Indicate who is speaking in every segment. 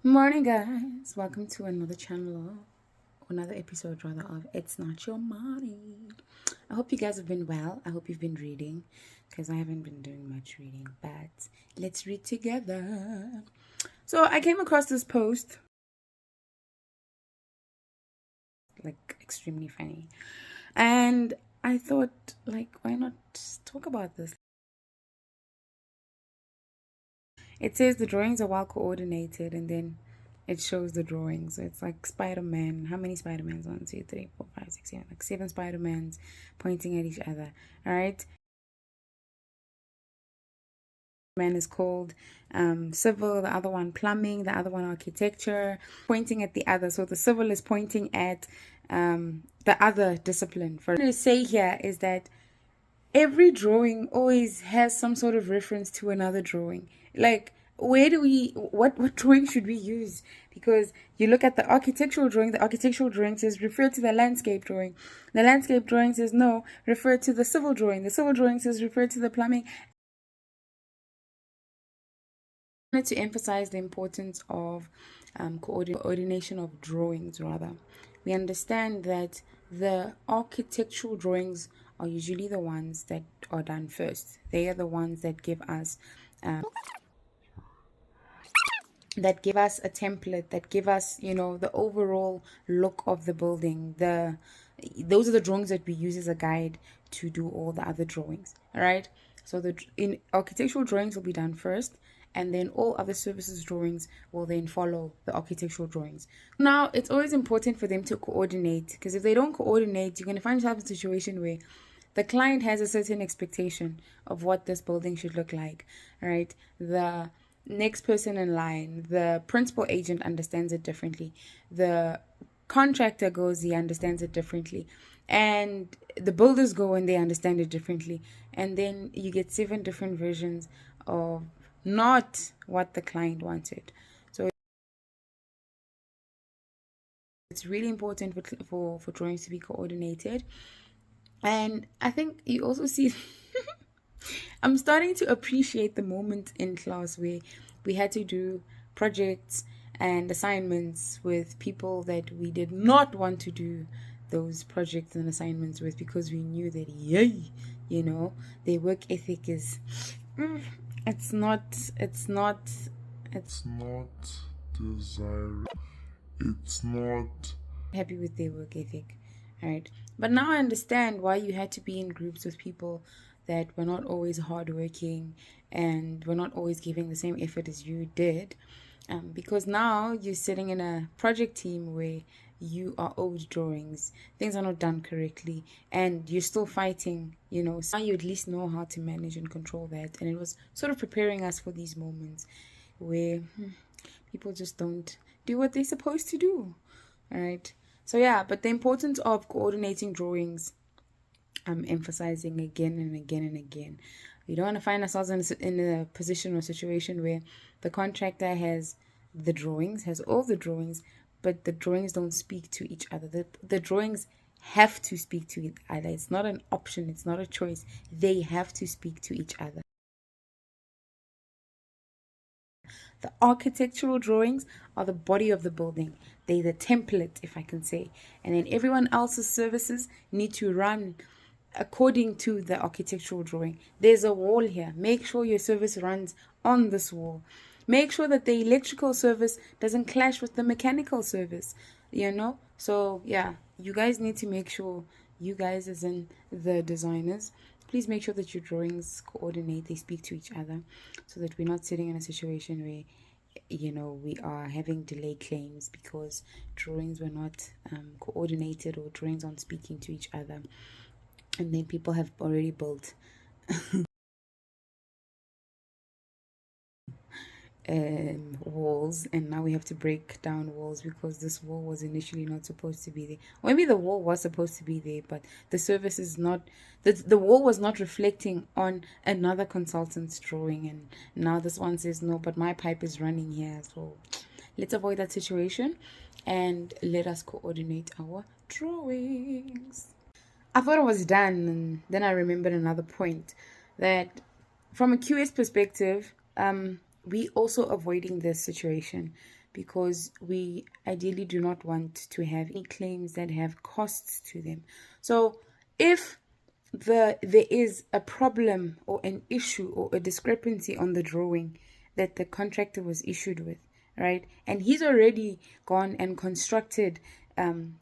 Speaker 1: Morning, guys. Welcome to another episode rather of It's Not Your Money. I hope you guys have been well. I hope you've been reading because I haven't been doing much reading, but let's read together. So I came across this post, like extremely funny, and I thought, like, why not talk about this? It says the drawings are well coordinated, and then it shows the drawings. So it's like Spider-Man. How many Spider-Mans? 1, 2, 3, 4, 5, 6, 7. Like 7 Spider-Mans pointing at each other. All right. Man is called civil, the other one plumbing, the other one architecture, pointing at the other. So the civil is pointing at the other discipline. For what I'm going to say here is that every drawing always has some sort of reference to another drawing. Like, what drawing should we use? Because you look at the architectural drawing says refer to the landscape drawing. The landscape drawing says no, refer to the civil drawing. The civil drawing says refer to the plumbing. I wanted to emphasize the importance of coordination of drawings, rather. We understand that the architectural drawings are usually the ones that are done first. They are the ones that give us a template, that give us, the overall look of the building. Those are the drawings that we use as a guide to do all the other drawings. All right. So in architectural drawings will be done first, and then all other services drawings will then follow the architectural drawings. Now, it's always important for them to coordinate, because if they don't coordinate, you're going to find yourself in a situation where the client has a certain expectation of what this building should look like, right? The next person in line, the principal agent understands it differently. The contractor goes, he understands it differently. And the builders go and they understand it differently. And then you get 7 different versions of not what the client wanted. So it's really important for drawings to be coordinated. And I think you also see I'm starting to appreciate the moment in class where we had to do projects and assignments with people that we did not want to do those projects and assignments with, because we knew that, yay, their work ethic is it's not desirable. It's not happy with their work ethic. All right. But now I understand why you had to be in groups with people that were not always hardworking and were not always giving the same effort as you did. Because now you're sitting in a project team where you are owed drawings, things are not done correctly, and you're still fighting, So now you at least know how to manage and control that. And it was sort of preparing us for these moments where people just don't do what they're supposed to do. All right. So yeah, but the importance of coordinating drawings, I'm emphasizing again and again and again. We don't want to find ourselves in a position or situation where the contractor has all the drawings, but the drawings don't speak to each other. The drawings have to speak to each other. It's not an option. It's not a choice. They have to speak to each other. The architectural drawings are the body of the building. They're the template, if I can say. And then everyone else's services need to run according to the architectural drawing. There's a wall here. Make sure your service runs on this wall. Make sure that the electrical service doesn't clash with the mechanical service, So, yeah, you guys need to make sure, you guys as in the designers, please make sure that your drawings coordinate, they speak to each other, so that we're not sitting in a situation where, we are having delay claims because drawings were not coordinated, or drawings aren't speaking to each other. And then people have already built walls, and now we have to break down walls because this wall was initially not supposed to be there. Maybe the wall was supposed to be there, but the service is not, the wall was not reflecting on another consultant's drawing, and now this one says no, but my pipe is running here. So let's avoid that situation and let us coordinate our drawings. I thought I was done, and then I remembered another point, that from a QS perspective, we also avoiding this situation because we ideally do not want to have any claims that have costs to them. So if there is a problem or an issue or a discrepancy on the drawing that the contractor was issued with, right, and he's already gone and constructed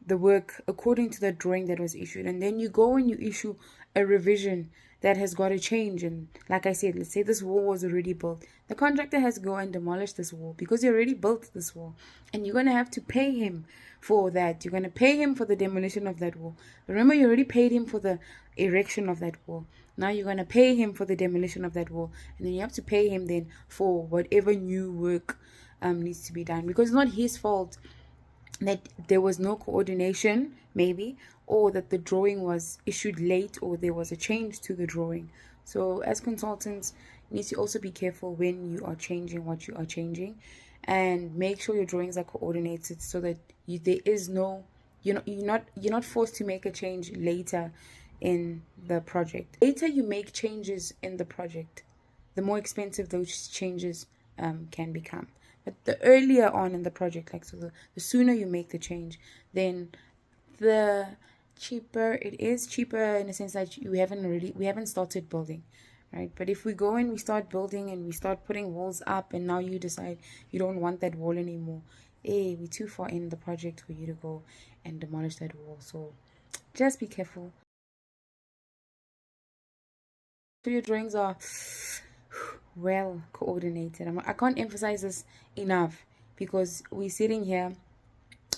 Speaker 1: the work according to the drawing that was issued, and then you go and you issue a revision that has got to change, and like I said, let's say this wall was already built, the contractor has to go and demolish this wall because he already built this wall, and you're going to have to pay him for that. You're going to pay him for the demolition of that wall. Remember, you already paid him for the erection of that wall. Now you're going to pay him for the demolition of that wall, and then you have to pay him then for whatever new work needs to be done, because it's not his fault that there was no coordination, maybe, or that the drawing was issued late, or there was a change to the drawing. So as consultants, you need to also be careful when you are changing what you are changing, and make sure your drawings are coordinated so that there is no, you're not forced to make a change later in the project. Later you make changes in the project, the more expensive those changes can become. But the earlier on in the project, like, so the sooner you make the change, then the cheaper it is. Cheaper in a sense that we haven't started building, right? But if we go and we start building and we start putting walls up, and now you decide you don't want that wall anymore, we're too far in the project for you to go and demolish that wall. So just be careful. So your drawings are well coordinated. I can't emphasize this enough, because we're sitting here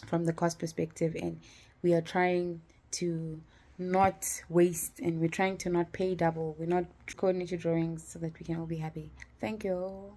Speaker 1: from the cost perspective, and we are trying to not waste, and we're trying to not pay double. We're not coordinate your drawings so that we can all be happy. Thank you.